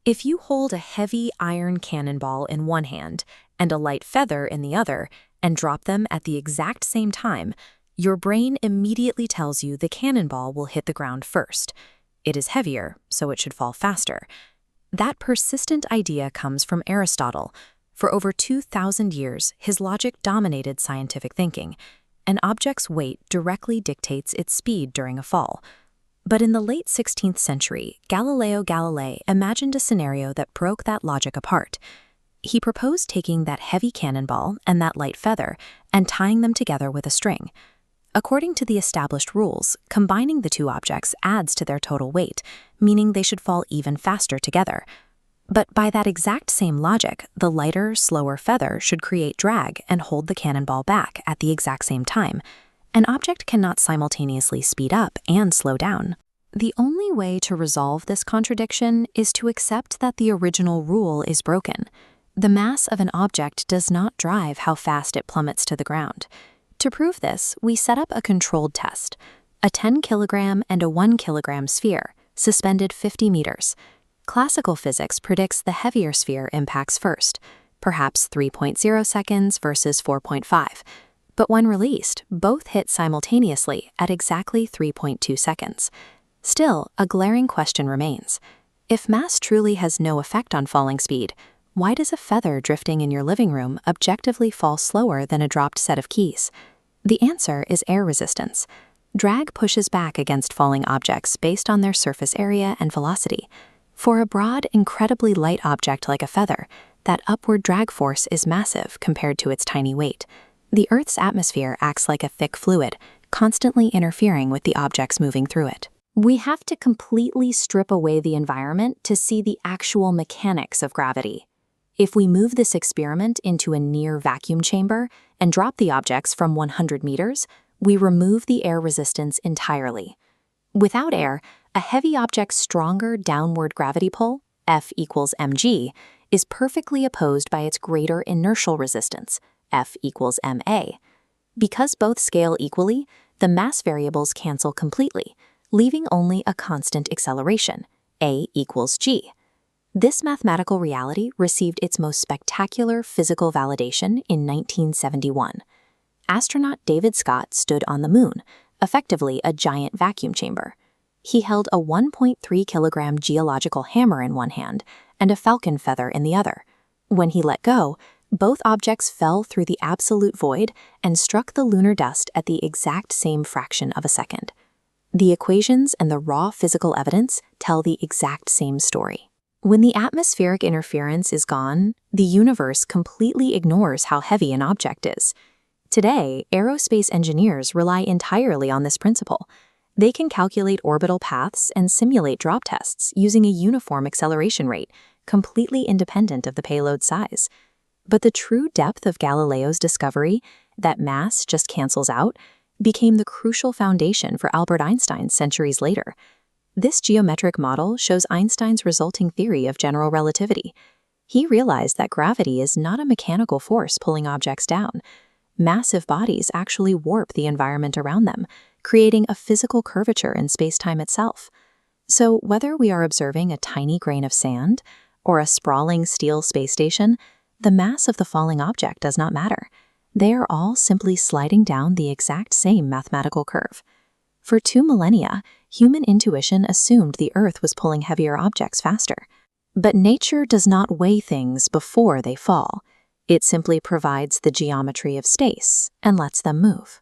If you hold a heavy iron cannonball in one hand and a light feather in the other and drop them at the exact same time, your brain immediately tells you the cannonball will hit the ground first. It is heavier, so it should fall faster. That persistent idea comes from Aristotle. For over 2,000 years, his logic dominated scientific thinking. An object's weight directly dictates its speed during a fall. But in the late 16th century, Galileo Galilei imagined a scenario that broke that logic apart. He proposed taking that heavy cannonball and that light feather and tying them together with a string. According to the established rules, combining the two objects adds to their total weight, meaning they should fall even faster together. But by that exact same logic, the lighter, slower feather should create drag and hold the cannonball back at the exact same time. An object cannot simultaneously speed up and slow down. The only way to resolve this contradiction is to accept that the original rule is broken. The mass of an object does not drive how fast it plummets to the ground. To prove this, we set up a controlled test: a 10-kilogram and a 1-kilogram sphere, suspended 50 meters. Classical physics predicts the heavier sphere impacts first, perhaps 3.0 seconds versus 4.5. But when released, both hit simultaneously at exactly 3.2 seconds. Still, a glaring question remains. If mass truly has no effect on falling speed, why does a feather drifting in your living room objectively fall slower than a dropped set of keys? The answer is air resistance. Drag pushes back against falling objects based on their surface area and velocity. For a broad, incredibly light object like a feather, that upward drag force is massive compared to its tiny weight. The Earth's atmosphere acts like a thick fluid, constantly interfering with the objects moving through it. We have to completely strip away the environment to see the actual mechanics of gravity. If we move this experiment into a near vacuum chamber and drop the objects from 100 meters, we remove the air resistance entirely. Without air, a heavy object's stronger downward gravity pull, F equals mg, is perfectly opposed by its greater inertial resistance, F equals ma. Because both scale equally, the mass variables cancel completely, leaving only a constant acceleration, A equals g. This mathematical reality received its most spectacular physical validation in 1971. Astronaut David Scott stood on the moon, effectively a giant vacuum chamber. He held a 1.3 kilogram geological hammer in one hand and a falcon feather in the other. When he let go, both objects fell through the absolute void and struck the lunar dust at the exact same fraction of a second. The equations and the raw physical evidence tell the exact same story. When the atmospheric interference is gone, the universe completely ignores how heavy an object is. Today, aerospace engineers rely entirely on this principle. They can calculate orbital paths and simulate drop tests using a uniform acceleration rate, completely independent of the payload size. But the true depth of Galileo's discovery, that mass just cancels out, became the crucial foundation for Albert Einstein centuries later. This geometric model shows Einstein's resulting theory of general relativity. He realized that gravity is not a mechanical force pulling objects down. Massive bodies actually warp the environment around them, creating a physical curvature in space-time itself. So whether we are observing a tiny grain of sand or a sprawling steel space station, the mass of the falling object does not matter. They are all simply sliding down the exact same mathematical curve. For 2 millennia, human intuition assumed the Earth was pulling heavier objects faster. But nature does not weigh things before they fall. It simply provides the geometry of space and lets them move.